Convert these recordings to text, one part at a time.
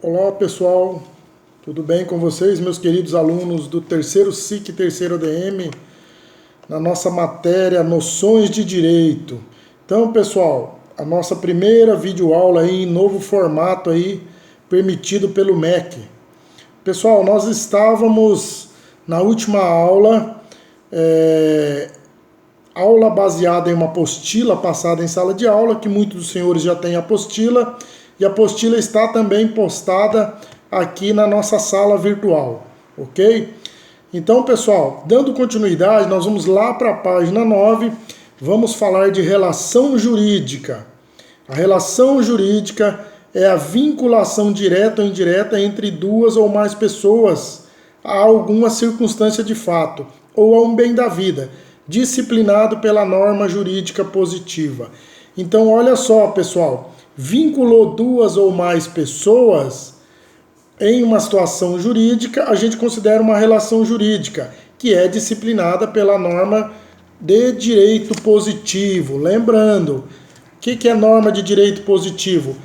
Olá pessoal, tudo bem com vocês, meus queridos alunos do terceiro SIC, terceiro ADM, na nossa matéria Noções de Direito. Então pessoal, a nossa primeira videoaula aí em novo formato aí, permitido pelo MEC. Pessoal, nós estávamos na última aula, aula baseada em uma apostila passada em sala de aula, que muitos dos senhores já têm a apostila, e a apostila está também postada aqui na nossa sala virtual, ok? Então, pessoal, dando continuidade, nós vamos lá para a página 9, vamos falar de relação jurídica. A relação jurídica é a vinculação direta ou indireta entre duas ou mais pessoas a alguma circunstância de fato ou a um bem da vida, disciplinado pela norma jurídica positiva. Então, olha só, pessoal, vinculou duas ou mais pessoas em uma situação jurídica, a gente considera uma relação jurídica, que é disciplinada pela norma de direito positivo. Lembrando, o que é norma de direito positivo?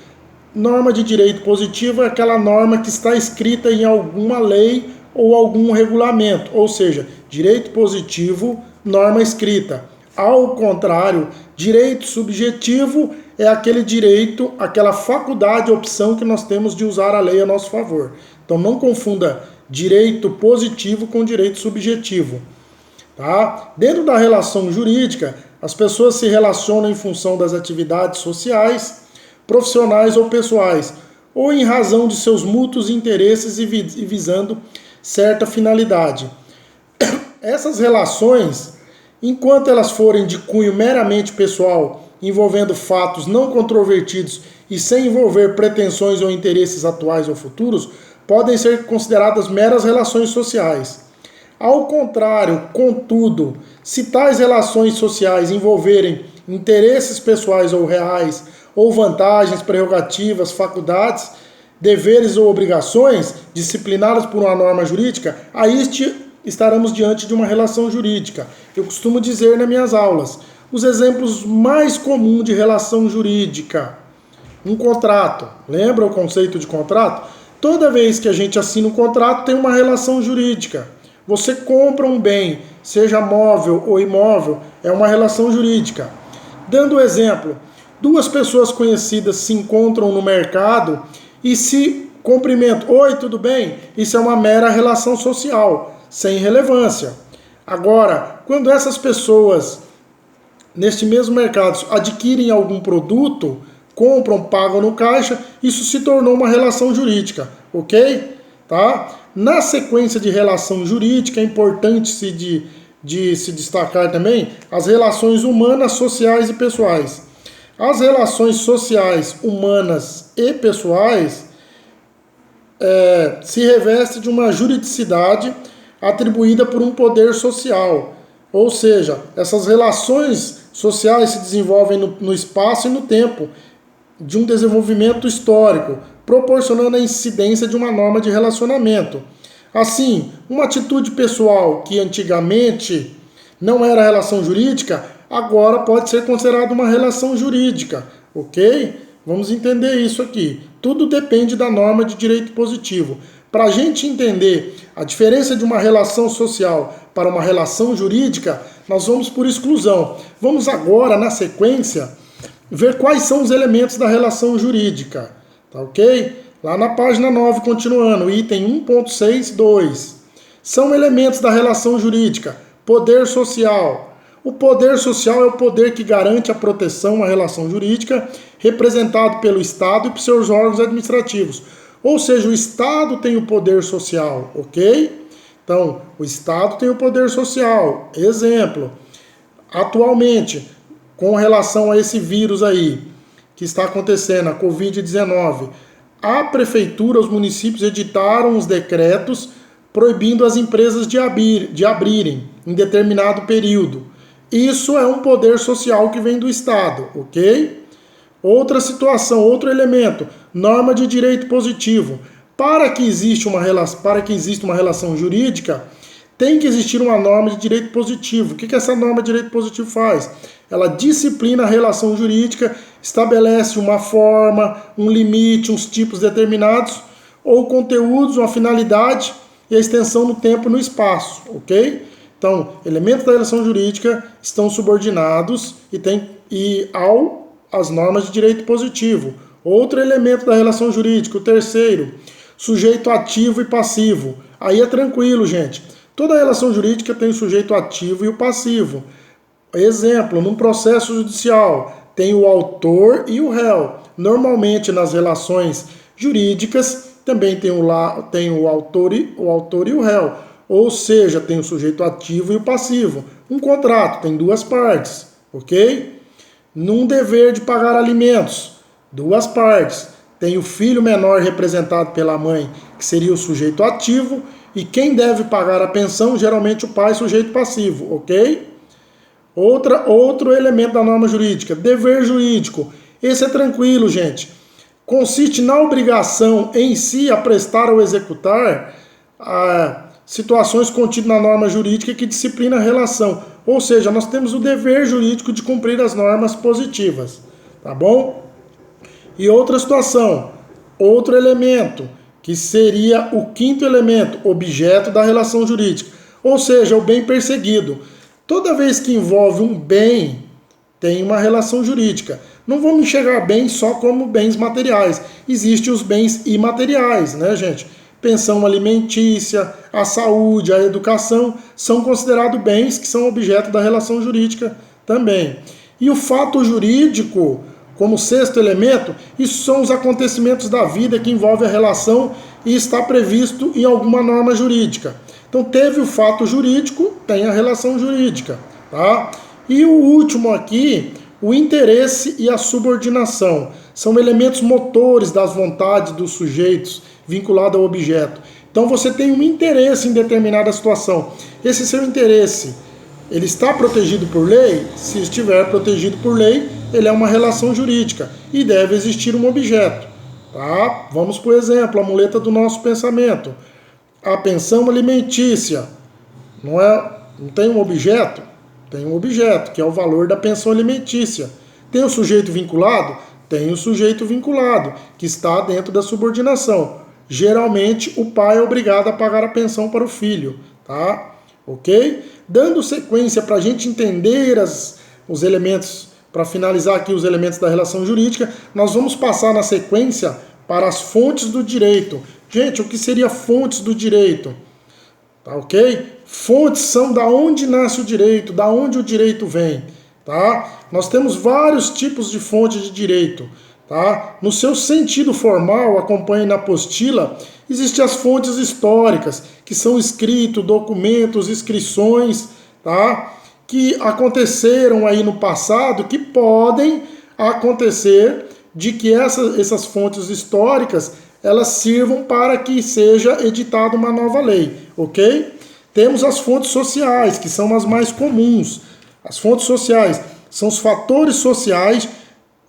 Norma de direito positivo é aquela norma que está escrita em alguma lei ou algum regulamento, ou seja, direito positivo, norma escrita. Ao contrário, direito subjetivo é aquele direito, aquela faculdade, opção que nós temos de usar a lei a nosso favor. Então não confunda direito positivo com direito subjetivo. Tá? Dentro da relação jurídica, as pessoas se relacionam em função das atividades sociais, profissionais ou pessoais, ou em razão de seus mútuos interesses e visando certa finalidade. Essas relações, enquanto elas forem de cunho meramente pessoal, envolvendo fatos não controvertidos e sem envolver pretensões ou interesses atuais ou futuros, podem ser consideradas meras relações sociais. Ao contrário, contudo, se tais relações sociais envolverem interesses pessoais ou reais, ou vantagens, prerrogativas, faculdades, deveres ou obrigações disciplinadas por uma norma jurídica, aí estaremos diante de uma relação jurídica. Eu costumo dizer nas minhas aulas, os exemplos mais comuns de relação jurídica. Um contrato. Lembra o conceito de contrato? Toda vez que a gente assina um contrato, tem uma relação jurídica. Você compra um bem, seja móvel ou imóvel, é uma relação jurídica. Dando exemplo, duas pessoas conhecidas se encontram no mercado e se cumprimentam. Oi, tudo bem? Isso é uma mera relação social, sem relevância. Agora, quando essas pessoas neste mesmo mercado adquirem algum produto, compram, pagam no caixa, isso se tornou uma relação jurídica, ok? Tá? Na sequência de relação jurídica, é importante se destacar também as relações humanas, sociais e pessoais. As relações sociais, humanas e pessoais se revestem de uma juridicidade atribuída por um poder social. Ou seja, essas relações sociais se desenvolvem no espaço e no tempo de um desenvolvimento histórico, proporcionando a incidência de uma norma de relacionamento. Assim, uma atitude pessoal que antigamente não era relação jurídica, agora pode ser considerada uma relação jurídica, ok? Vamos entender isso aqui. Tudo depende da norma de direito positivo. Para a gente entender a diferença de uma relação social para uma relação jurídica, nós vamos por exclusão. Vamos agora, na sequência, ver quais são os elementos da relação jurídica. Tá ok? Lá na página 9, continuando, item 1.6.2. São elementos da relação jurídica. Poder social. O poder social é o poder que garante a proteção à relação jurídica, representado pelo Estado e por seus órgãos administrativos. Ou seja, o Estado tem o poder social, ok? Então, o Estado tem o poder social. Exemplo, atualmente, com relação a esse vírus aí, que está acontecendo, a Covid-19, a Prefeitura, os municípios editaram os decretos proibindo as empresas de abrirem em determinado período. Isso é um poder social que vem do Estado, ok? Outra situação, outro elemento, norma de direito positivo. Para que exista uma relação jurídica, tem que existir uma norma de direito positivo. O que essa norma de direito positivo faz? Ela disciplina a relação jurídica, estabelece uma forma, um limite, uns tipos determinados, ou conteúdos, uma finalidade e a extensão no tempo e no espaço, ok? Então, elementos da relação jurídica estão subordinados às normas de direito positivo. Outro elemento da relação jurídica, o terceiro, sujeito ativo e passivo. Aí é tranquilo, gente. Toda relação jurídica tem o sujeito ativo e o passivo. Exemplo, num processo judicial, tem o autor e o réu. Normalmente, nas relações jurídicas, também tem o autor e o réu. Ou seja, tem o sujeito ativo e o passivo. Um contrato tem duas partes, ok? Num dever de pagar alimentos, duas partes. Tem o filho menor representado pela mãe, que seria o sujeito ativo, e quem deve pagar a pensão, geralmente o pai, sujeito passivo, ok? Outro elemento da norma jurídica, dever jurídico. Esse é tranquilo, gente. Consiste na obrigação em si a prestar ou executar situações contidas na norma jurídica que disciplina a relação. Ou seja, nós temos o dever jurídico de cumprir as normas positivas, tá bom? E outra situação, outro elemento, que seria o quinto elemento, objeto da relação jurídica. Ou seja, o bem perseguido. Toda vez que envolve um bem, tem uma relação jurídica. Não vamos enxergar bens só como bens materiais. Existem os bens imateriais, né, gente? Pensão alimentícia, a saúde, a educação, são considerados bens que são objeto da relação jurídica também. E o fato jurídico, como sexto elemento, isso são os acontecimentos da vida que envolvem a relação e está previsto em alguma norma jurídica. Então teve o fato jurídico, tem a relação jurídica, tá? E o último aqui, o interesse e a subordinação. São elementos motores das vontades dos sujeitos vinculados ao objeto. Então você tem um interesse em determinada situação. Esse seu interesse, ele está protegido por lei? Se estiver protegido por lei, ele é uma relação jurídica e deve existir um objeto, tá? Vamos por exemplo, a muleta do nosso pensamento. A pensão alimentícia não tem um objeto? Tem um objeto, que é o valor da pensão alimentícia. Tem o sujeito vinculado? Tem o sujeito vinculado, que está dentro da subordinação. Geralmente, o pai é obrigado a pagar a pensão para o filho, tá? Ok? Dando sequência para a gente entender os elementos, para finalizar aqui os elementos da relação jurídica, nós vamos passar na sequência para as fontes do direito. Gente, o que seria fontes do direito? Tá ok? Fontes são da onde nasce o direito, da onde o direito vem, tá? Nós temos vários tipos de fontes de direito, tá? No seu sentido formal, acompanhe na apostila, existem as fontes históricas, que são escritos, documentos, inscrições, tá? Que aconteceram aí no passado, que podem acontecer de que essas fontes históricas elas sirvam para que seja editada uma nova lei, ok? Temos as fontes sociais, que são as mais comuns. As fontes sociais são os fatores sociais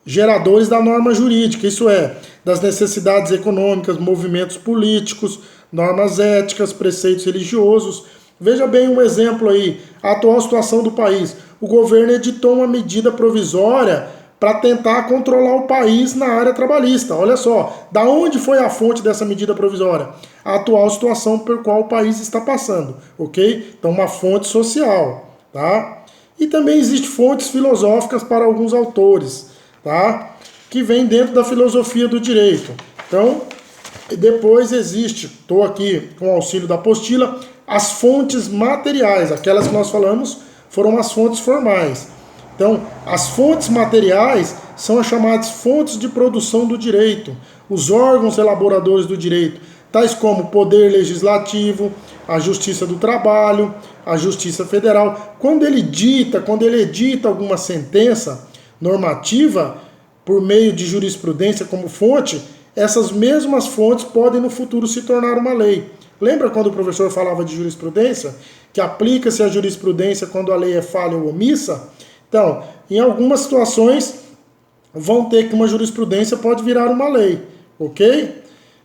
geradores da norma jurídica, isso é, das necessidades econômicas, movimentos políticos, normas éticas, preceitos religiosos. Veja bem um exemplo aí, a atual situação do país. O governo editou uma medida provisória para tentar controlar o país na área trabalhista. Olha só, da onde foi a fonte dessa medida provisória? A atual situação por qual o país está passando, ok? Então, uma fonte social, tá? E também existem fontes filosóficas para alguns autores, tá? Que vem dentro da filosofia do direito. Então, depois existe, estou aqui com o auxílio da apostila, as fontes materiais, aquelas que nós falamos foram as fontes formais. Então, as fontes materiais são as chamadas fontes de produção do direito, os órgãos elaboradores do direito, tais como o Poder Legislativo, a Justiça do Trabalho, a Justiça Federal. Quando ele edita alguma sentença normativa, por meio de jurisprudência como fonte, essas mesmas fontes podem no futuro se tornar uma lei. Lembra quando o professor falava de jurisprudência? Que aplica-se a jurisprudência quando a lei é falha ou omissa? Então, em algumas situações, vão ter que uma jurisprudência pode virar uma lei, ok?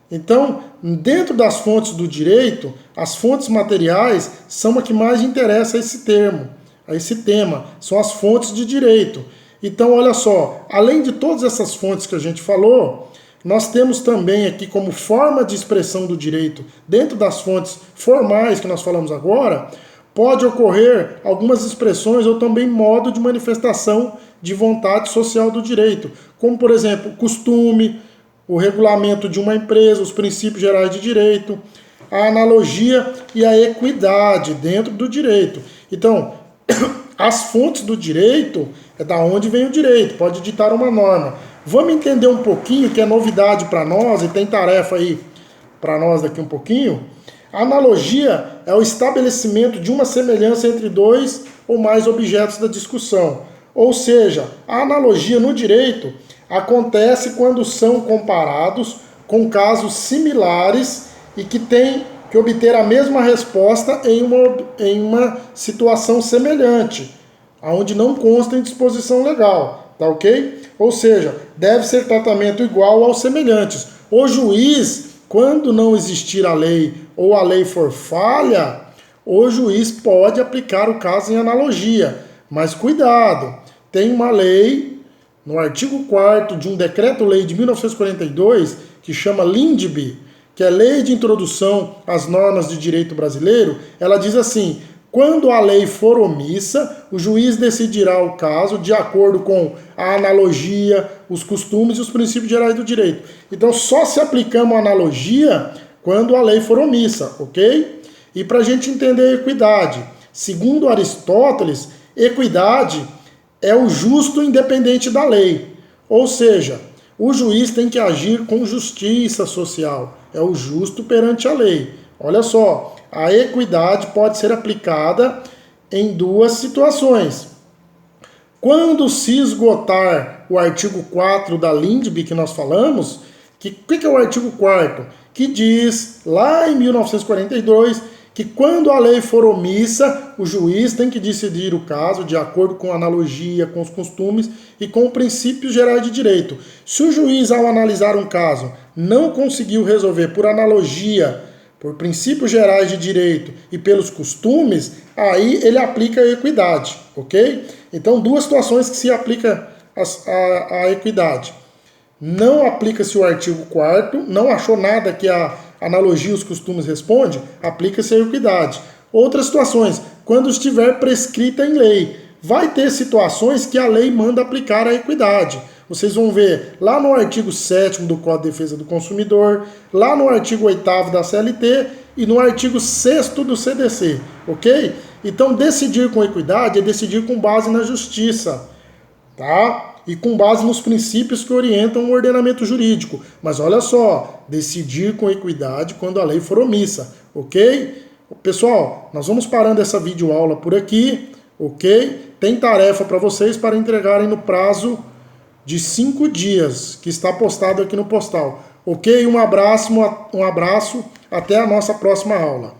Então, dentro das fontes do direito, as fontes materiais são a que mais interessa a esse tema, são as fontes de direito. Então, olha só, além de todas essas fontes que a gente falou, Nós temos também aqui como forma de expressão do direito, dentro das fontes formais que nós falamos agora, pode ocorrer algumas expressões ou também modo de manifestação de vontade social do direito, como, por exemplo, o costume, o regulamento de uma empresa, os princípios gerais de direito, a analogia e a equidade dentro do direito. Então, as fontes do direito é da onde vem o direito, pode ditar uma norma. Vamos entender um pouquinho, que é novidade para nós, e tem tarefa aí para nós daqui um pouquinho. A analogia é o estabelecimento de uma semelhança entre dois ou mais objetos da discussão. Ou seja, a analogia no direito acontece quando são comparados com casos similares e que têm que obter a mesma resposta em uma situação semelhante, onde não consta em disposição legal, tá ok? Ou seja, deve ser tratamento igual aos semelhantes. O juiz, quando não existir a lei ou a lei for falha, o juiz pode aplicar o caso em analogia. Mas cuidado, tem uma lei, no artigo 4º de um decreto-lei de 1942, que chama Lindbe, que é Lei de Introdução às Normas de Direito Brasileiro. Ela diz assim: quando a lei for omissa, o juiz decidirá o caso de acordo com a analogia, os costumes e os princípios gerais do direito. Então só se aplicamos a analogia quando a lei for omissa, ok? E para a gente entender a equidade, segundo Aristóteles, equidade é o justo independente da lei. Ou seja, o juiz tem que agir com justiça social, é o justo perante a lei. Olha só, a equidade pode ser aplicada em duas situações. Quando se esgotar o artigo 4 da Lindbe que nós falamos, o que é o artigo 4º? Que diz, lá em 1942, que quando a lei for omissa, o juiz tem que decidir o caso de acordo com a analogia, com os costumes e com os princípios gerais de direito. Se o juiz, ao analisar um caso, não conseguiu resolver por analogia, por princípios gerais de direito e pelos costumes, aí ele aplica a equidade, ok? Então, duas situações que se aplica a equidade. Não aplica-se o artigo 4º, não achou nada que a analogia e os costumes responde, aplica-se a equidade. Outras situações, quando estiver prescrita em lei, vai ter situações que a lei manda aplicar a equidade. Vocês vão ver lá no artigo 7º do Código de Defesa do Consumidor, lá no artigo 8º da CLT e no artigo 6º do CDC, ok? Então, decidir com equidade é decidir com base na justiça, tá? E com base nos princípios que orientam o ordenamento jurídico. Mas olha só, decidir com equidade quando a lei for omissa, ok? Pessoal, nós vamos parando essa videoaula por aqui, ok? Tem tarefa para vocês para entregarem no prazo de 5 dias, que está postado aqui no postal. Ok? Um abraço, até a nossa próxima aula.